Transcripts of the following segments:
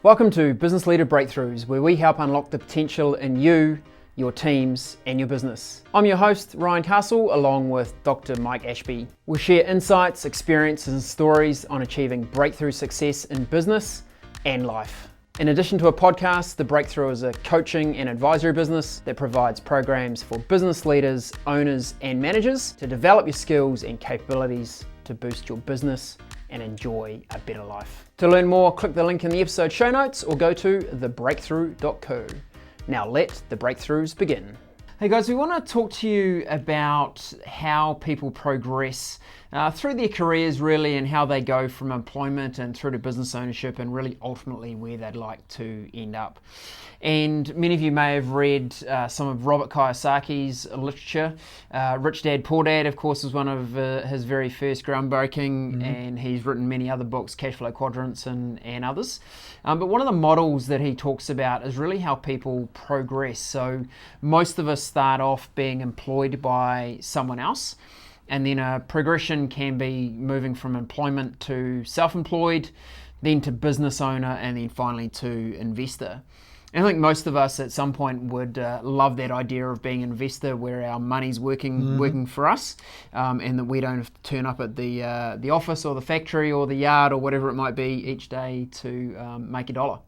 Welcome to Business Leader Breakthroughs, where we help unlock the potential in you, your teams, and your business. I'm your host, Ryan Castle, along with Dr. Mike Ashby. We'll share insights, experiences, and stories on achieving breakthrough success in business and life. In addition to a podcast, The Breakthrough is a coaching and advisory business that provides programs for business leaders, owners, and managers to develop your skills and capabilities to boost your business and enjoy a better life. To learn more, click the link in the episode show notes or go to thebreakthrough.co. Now let the breakthroughs begin. Hey guys, we want to talk to you about how people progress through their careers really, and how they go from employment and through to business ownership, and really ultimately where they'd like to end up. And many of you may have read some of Robert Kiyosaki's literature. Rich Dad, Poor Dad, of course, is one of his very first groundbreaking, and he's written many other books, Cash Flow Quadrants and others. But one of the models that he talks about is really how people progress. So most of us start off being employed by someone else, and then a progression can be moving from employment to self-employed, then to business owner, and then finally to investor. And I think most of us at some point would love that idea of being an investor, where our money's working for us, and that we don't have to turn up at the office or the factory or the yard or whatever it might be each day to make a dollar.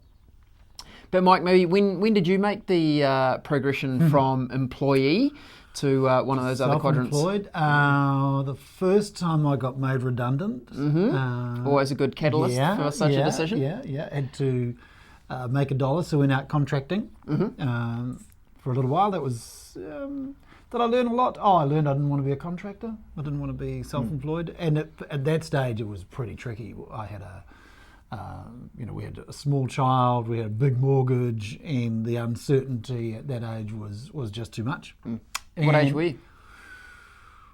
But Mike, maybe when did you make the progression from employee to one of those other quadrants? Self-employed. The first time I got made redundant. Always a good catalyst for such a decision. Yeah. Had to make a dollar, so went out contracting for a little while. That was, did I learn a lot? I learned I didn't want to be a contractor. I didn't want to be self-employed. And at that stage, it was pretty tricky. I had we had a small child, we had a big mortgage, and the uncertainty at that age was just too much. What age were you?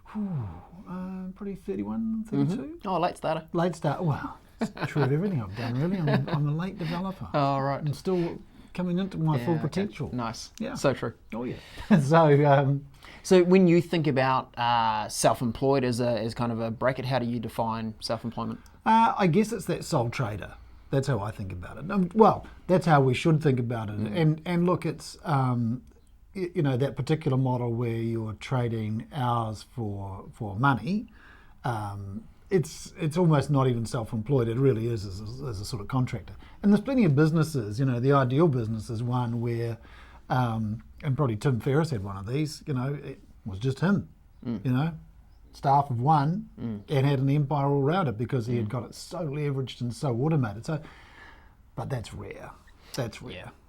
Probably 31, 32. Oh, late starter. Late start. Well, it's true of everything I've done, really. I'm a late developer. Oh, right. I'm still coming into my full potential. Okay. Nice. Yeah. So true. Oh, yeah. So when you think about self-employed as kind of a bracket, how do you define self-employment? I guess it's that sole trader. That's how I think about it. Well, that's how we should think about it. And look, it's that particular model where you're trading hours for money. It's almost not even self-employed. It really is as a sort of contractor. And there's plenty of businesses. The ideal business is one where, and probably Tim Ferriss had one of these. It was just him. Staff of one, and had an empire all around it because he had got it so leveraged and so automated. But that's rare.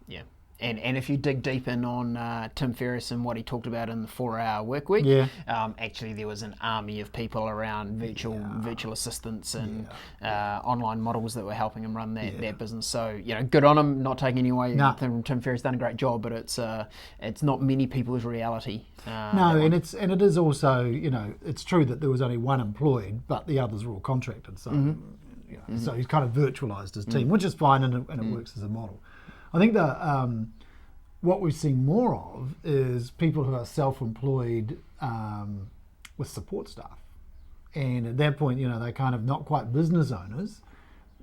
Yeah. And if you dig deep in on Tim Ferriss and what he talked about in the 4-hour work week, actually there was an army of people around virtual assistants and online models that were helping him run that business. So good on him. Not taking any away from Tim Ferriss, done a great job, but it's not many people's reality. And it is also it's true that there was only one employed, but the others were all contracted. So so he's kind of virtualized his team, which is fine, and it works as a model. I think that what we've seen more of is people who are self-employed with support staff. And at that point, they're kind of not quite business owners.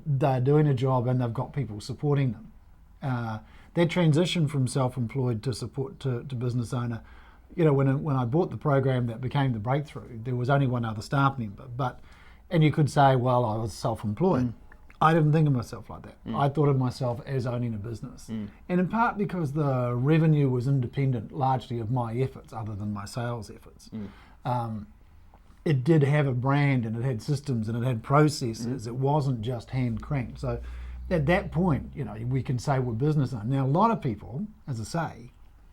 They're doing a job and they've got people supporting them. That transition from self-employed to support to business owner, when I bought the program that became the Breakthrough, there was only one other staff member. And you could say, well, I was self-employed. I didn't think of myself like that. I thought of myself as owning a business. And in part because the revenue was independent largely of my efforts, other than my sales efforts. It did have a brand, and it had systems, and it had processes. It wasn't just hand cranked. So at that point, we can say we're business owners. Now, a lot of people, as I say,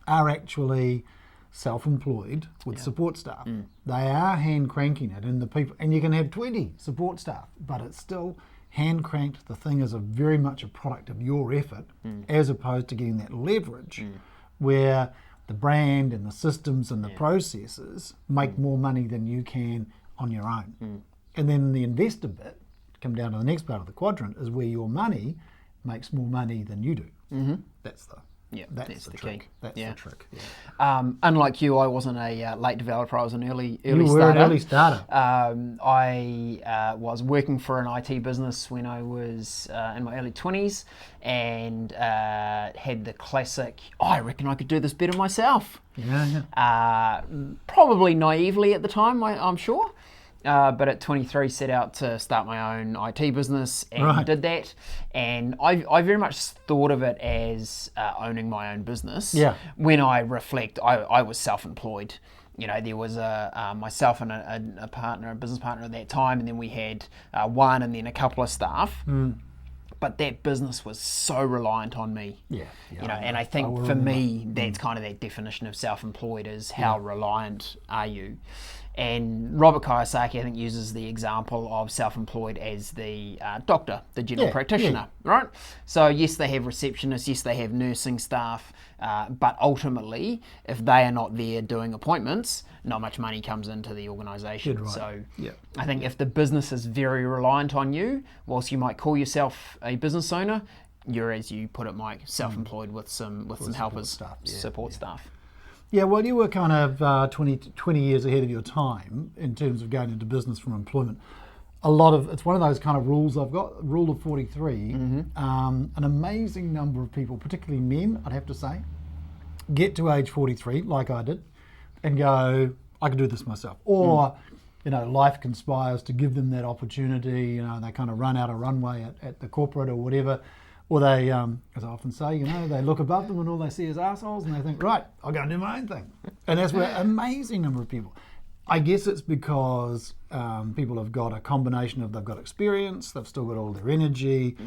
are actually self-employed with support staff. They are hand cranking it, and you can have 20 support staff, but it's still hand cranked. The thing is very much a product of your effort, as opposed to getting that leverage where the brand and the systems and the processes make more money than you can on your own. And then the investor bit, come down to the next part of the quadrant, is where your money makes more money than you do. That's Yeah, That's the key. trick. That's Yeah. the trick. Yeah. Unlike you, I wasn't a late developer. I was an early You starter. were an early starter. I was working for an IT business when I was in my early 20s, and had the classic, I reckon I could do this better myself. Yeah. Probably naively at the time, I'm sure. But at 23 set out to start my own IT business and did that. And I very much thought of it as owning my own business. Yeah. When I reflect, I was self-employed. There was myself and a business partner at that time, and then we had one and then a couple of staff. But that business was so reliant on me. Yeah. And I think for me, that's kind of that definition of self-employed is how reliant are you? And Robert Kiyosaki, I think, uses the example of self-employed as the doctor, the general practitioner, right? So yes, they have receptionists, yes, they have nursing staff, but ultimately, if they are not there doing appointments, not much money comes into the organisation. Right. So I think if the business is very reliant on you, whilst you might call yourself a business owner, you're, as you put it, Mike, self-employed with some helpers, support staff. Yeah, well, you were kind of 20 years ahead of your time in terms of going into business from employment. It's one of those kind of rules I've got, rule of 43. An amazing number of people, particularly men, I'd have to say, get to age 43, like I did, and go, I can do this myself. Or, life conspires to give them that opportunity. They kind of run out of runway at the corporate or whatever. Or they, as I often say, they look above them and all they see is assholes, and they think, right, I'll go and do my own thing. And that's where an amazing number of people. I guess it's because people have got a combination of, they've got experience, they've still got all their energy,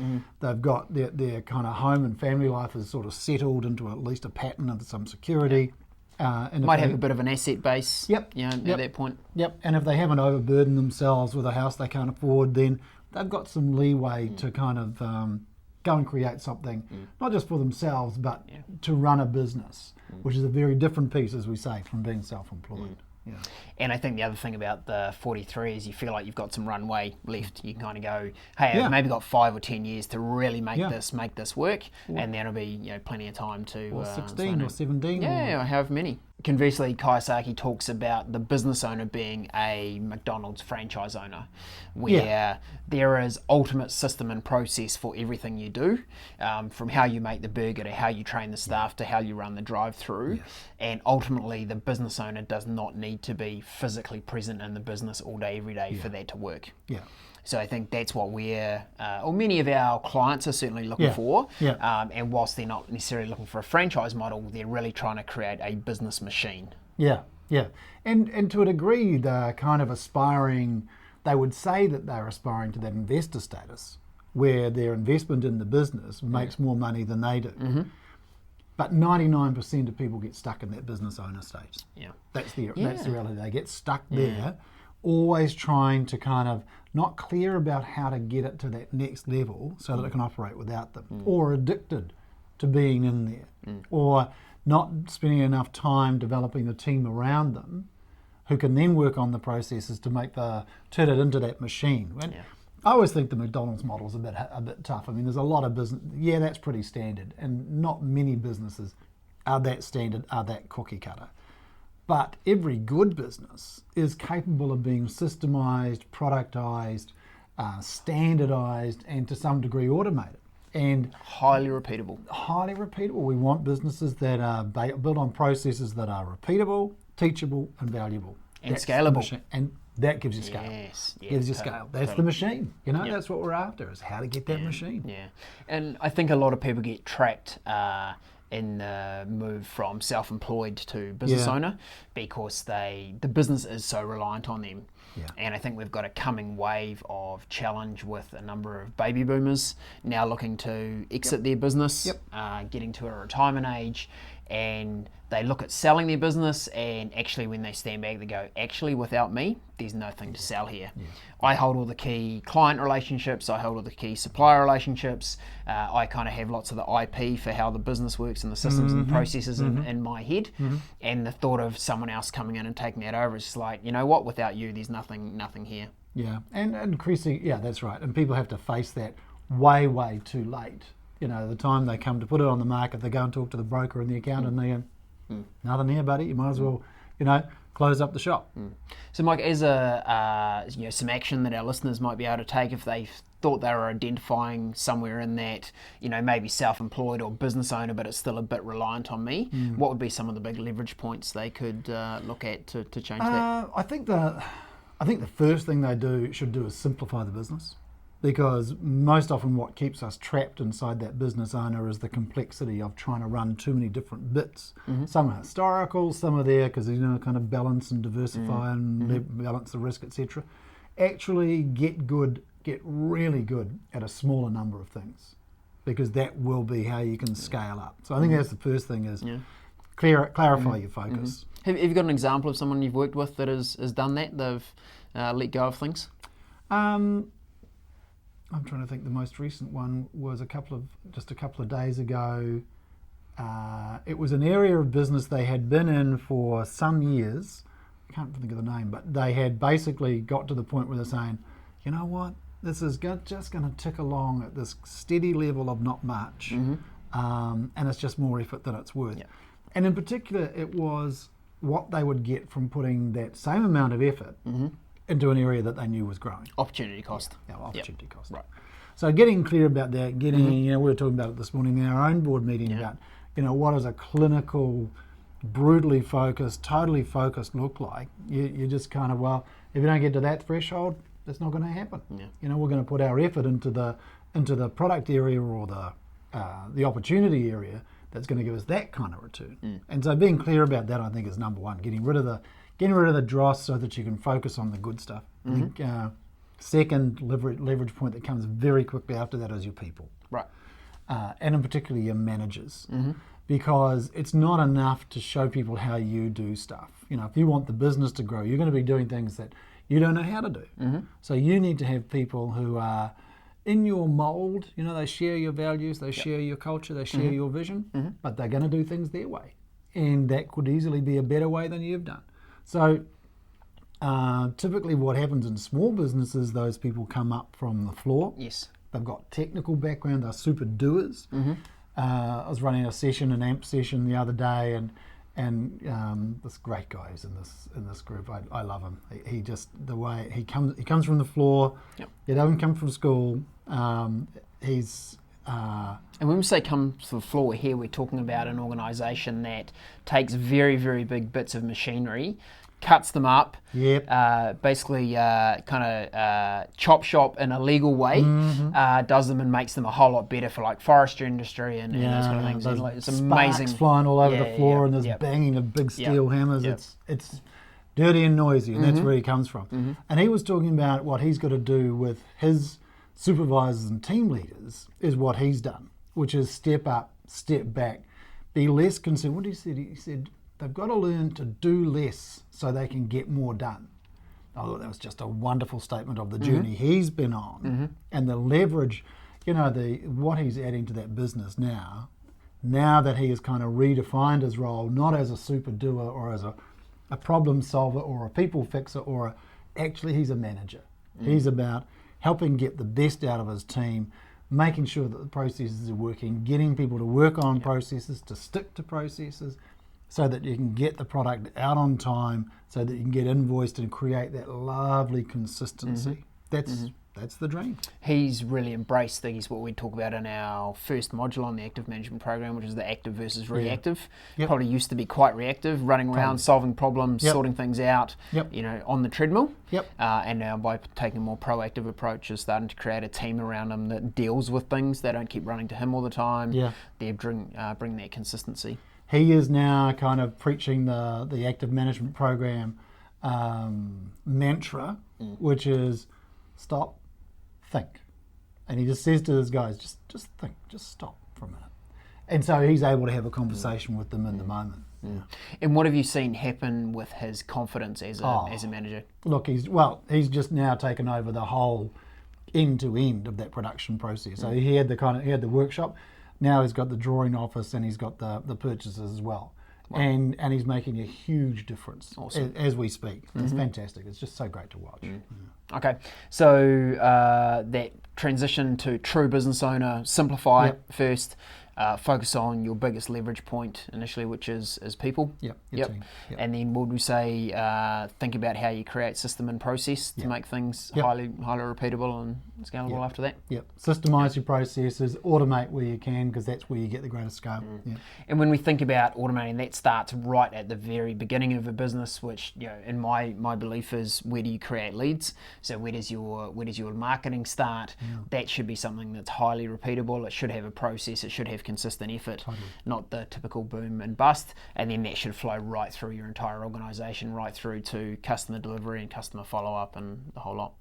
they've got their kind of home and family life is sort of settled into at least a pattern of some security. And might have a bit of an asset base. At that point. And if they haven't overburdened themselves with a house they can't afford, then they've got some leeway to kind of go and create something, not just for themselves, but to run a business, which is a very different piece, as we say, from being self-employed. Yeah. And I think the other thing about the 43 is you feel like you've got some runway left. You can kind of go, hey, I've maybe got 5 or 10 years to really make this work, and then it'll be plenty of time to... Or 16 or 17. Yeah, or however many. Conversely, Kiyosaki talks about the business owner being a McDonald's franchise owner, where there is ultimate system and process for everything you do, from how you make the burger to how you train the staff to how you run the drive-through. And ultimately, the business owner does not need to be physically present in the business all day, every day for that to work. So I think that's what many of our clients are certainly looking for. And whilst they're not necessarily looking for a franchise model, they're really trying to create a business machine. And to a degree, they're kind of aspiring, they would say that they're aspiring to that investor status, where their investment in the business makes more money than they do. But 99% of people get stuck in that business owner stage. That's the reality. They get stuck there, always trying to kind of not clear about how to get it to that next level so that it can operate without them, or addicted to being in there, or not spending enough time developing the team around them who can then work on the processes to turn it into that machine. I always think the McDonald's model is a bit tough. I mean, there's a lot of business. Yeah, that's pretty standard, and not many businesses are that standard, are that cookie cutter. But every good business is capable of being systemised, productised, standardised, and to some degree automated. And highly repeatable. Highly repeatable. We want businesses that are built on processes that are repeatable, teachable, and valuable. And scalable. And that gives you scale. Gives you scale. That's the machine. That's what we're after, is how to get that machine. And I think a lot of people get trapped in the move from self-employed to business owner because the business is so reliant on them. And I think we've got a coming wave of challenge with a number of baby boomers now looking to exit their business, getting to a retirement age, and they look at selling their business, and actually when they stand back they go, actually without me there's nothing to sell here. I hold all the key client relationships, I hold all the key supplier relationships, I kind of have lots of the IP for how the business works and the systems and the processes in my head, and the thought of someone else coming in and taking that over is just like, you know what, without you there's nothing here. And increasing, that's right, and people have to face that way too late. the time they come to put it on the market, they go and talk to the broker and the accountant, and they go, nothing here, buddy. You might as well, close up the shop. So, Mike, as some action that our listeners might be able to take if they thought they were identifying somewhere in that, maybe self-employed or business owner, but it's still a bit reliant on me, what would be some of the big leverage points they could look at to change that? I think the first thing they should do is simplify the business, because most often what keeps us trapped inside that business owner is the complexity of trying to run too many different bits. Some are historical, some are there because kind of balance and diversify and balance the risk, etc. Actually get really good at a smaller number of things, because that will be how you can scale up. So I think that's the first thing is clarify your focus. Have you got an example of someone you've worked with that has done that? They've let go of things? I'm trying to think. The most recent one was just a couple of days ago. It was an area of business they had been in for some years. I can't think of the name, but they had basically got to the point where they're saying, you know what, this is just going to tick along at this steady level of not much, and it's just more effort than it's worth. Yep. And in particular, it was what they would get from putting that same amount of effort into an area that they knew was growing. Opportunity cost. Yeah, opportunity cost. Right. So getting clear about that, we were talking about it this morning in our own board meeting about, what does a clinical, brutally focused, totally focused look like? You just kind of, if you don't get to that threshold, that's not going to happen. Yeah. We're going to put our effort into the product area or the opportunity area that's going to give us that kind of return. And so being clear about that, I think, is number one. Getting rid of the dross so that you can focus on the good stuff. I think second leverage point that comes very quickly after that is your people. Right. And in particular your managers. Because it's not enough to show people how you do stuff. If you want the business to grow, you're going to be doing things that you don't know how to do. So you need to have people who are in your mold. They share your values, they share your culture, they share your vision, but they're going to do things their way. And that could easily be a better way than you've done. So typically what happens in small businesses, those people come up from the floor. Yes. They've got technical background, they're super doers. I was running an AMP session the other day, and this great guy who's in this group, I love him. He just, the way he comes from the floor. Yep. He doesn't come from school. He's and when we say come to the floor here, we're talking about an organisation that takes very, very big bits of machinery, cuts them up, basically chop shop in a legal way, does them and makes them a whole lot better for like forestry industry and those kind of things. And it's amazing. Sparks flying all over the floor and there's banging of big steel hammers. It's dirty and noisy, and that's where he comes from. And he was talking about what he's got to do with his supervisors and team leaders is what he's done, which is step up, step back, be less concerned. What he said? He said, they've got to learn to do less so they can get more done. I thought that was just a wonderful statement of the journey he's been on and the leverage, what he's adding to that business now that he has kind of redefined his role, not as a super doer or as a problem solver or a people fixer actually he's a manager. He's about helping get the best out of his team, making sure that the processes are working, getting people to work on processes, to stick to processes, so that you can get the product out on time, so that you can get invoiced and create that lovely consistency. That's the dream. He's really embraced things, what we talk about in our first module on the active management program, which is the active versus reactive. Probably used to be quite reactive, running around, solving problems, sorting things out, on the treadmill. And now by taking a more proactive approach, is starting to create a team around him that deals with things. They don't keep running to him all the time. They bring that consistency. He is now kind of preaching the active management program mantra, which is stop, think. And he just says to his guys, just think, just stop for a minute. And so he's able to have a conversation with them in the moment. And what have you seen happen with his confidence as a manager? Look, he's just now taken over the whole end to end of that production process. So he had the workshop. Now he's got the drawing office and he's got the purchases as well. and he's making a huge difference as we speak. It's fantastic. It's just so great to watch. Okay, so that transition to true business owner, simplify first. Focus on your biggest leverage point initially, which is people. Team. And then would we say think about how you create system and process to make things highly repeatable and scalable after that? Systemize your processes, automate where you can, because that's where you get the greatest scale. And when we think about automating, that starts right at the very beginning of a business, which in my belief is, where do you create leads? So where does your marketing start? That should be something that's highly repeatable. It should have a process. It should have consistent effort, not the typical boom and bust, and then that should flow right through your entire organisation, right through to customer delivery and customer follow-up and the whole lot.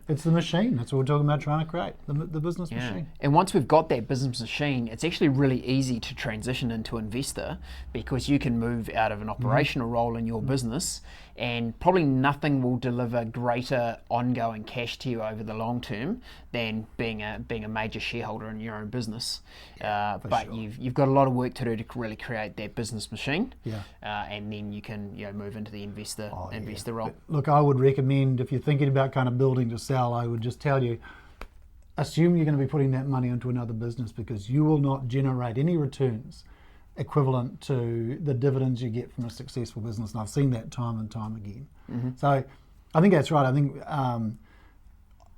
It's the machine. That's what we're talking about, trying to create the business machine. And once we've got that business machine, it's actually really easy to transition into investor, because you can move out of an operational role in your business, and probably nothing will deliver greater ongoing cash to you over the long term than being a major shareholder in your own business. But you've got a lot of work to do to really create that business machine, and then you can move into the investor role. But look, I would recommend, if you're thinking about kind of building to sell, I would just tell you, assume you're going to be putting that money into another business, because you will not generate any returns equivalent to the dividends you get from a successful business, and I've seen that time and time again. So I think that's right.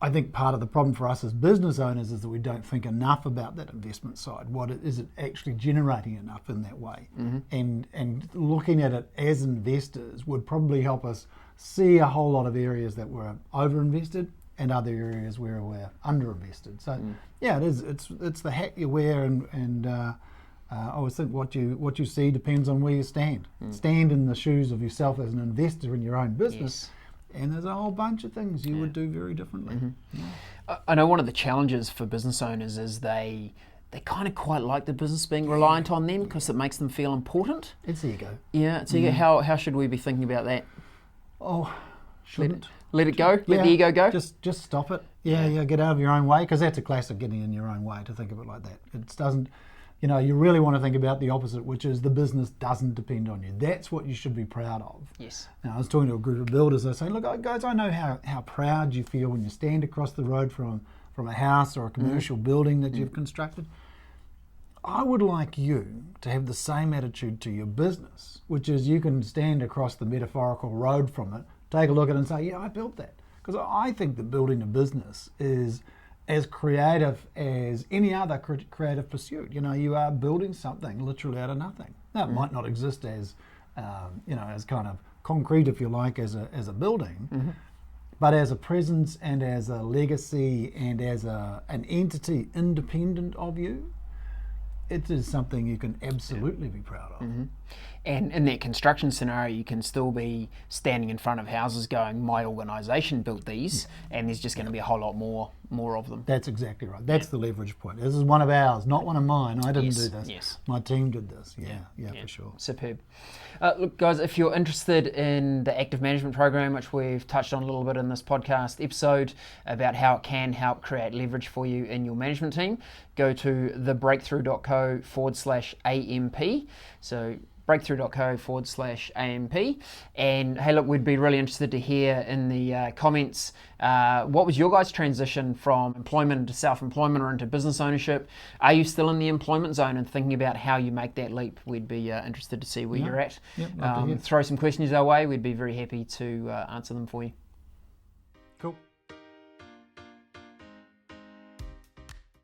I think part of the problem for us as business owners is that we don't think enough about that investment side. Is it actually generating enough in that way? And looking at it as investors would probably help us see a whole lot of areas that we're overinvested and other areas where we're underinvested. So it is. It's the hat you wear, and I always think what you see depends on where you stand. Stand in the shoes of yourself as an investor in your own business, and there's a whole bunch of things you would do very differently. I know one of the challenges for business owners is they kind of quite like the business being reliant on them, because it makes them feel important. It's ego. Yeah, it's ego. How should we be thinking about that? Oh, shouldn't. Let it go? Let the ego go? Just stop it. Get out of your own way, because that's a classic getting in your own way, to think of it like that. It doesn't, you really want to think about the opposite, which is the business doesn't depend on you. That's what you should be proud of. Yes. Now, I was talking to a group of builders. I was saying, look, guys, I know how proud you feel when you stand across the road from a house or a commercial building that you've constructed. I would like you to have the same attitude to your business, which is you can stand across the metaphorical road from it, take a look at it and say, I built that. Because I think that building a business is as creative as any other creative pursuit. You are building something literally out of nothing. Now, it might not exist as, as kind of concrete, if you like, as a building, but as a presence and as a legacy and as an entity independent of you, it is something you can absolutely be proud of. And in that construction scenario, you can still be standing in front of houses going, my organisation built these, and there's just going to be a whole lot more of them. That's exactly right. That's the leverage point. This is one of ours, not one of mine. I didn't do this. Yes. My team did this. Yeah, for sure. Superb. Look, guys, if you're interested in the active management program, which we've touched on a little bit in this podcast episode about how it can help create leverage for you in your management team, go to thebreakthrough.co/AMP. So breakthrough.co/AMP. And hey, look, we'd be really interested to hear in the comments, what was your guys' transition from employment into self-employment or into business ownership? Are you still in the employment zone and thinking about how you make that leap? We'd be interested to see where you're at. Yep, throw some questions our way. We'd be very happy to answer them for you. Cool.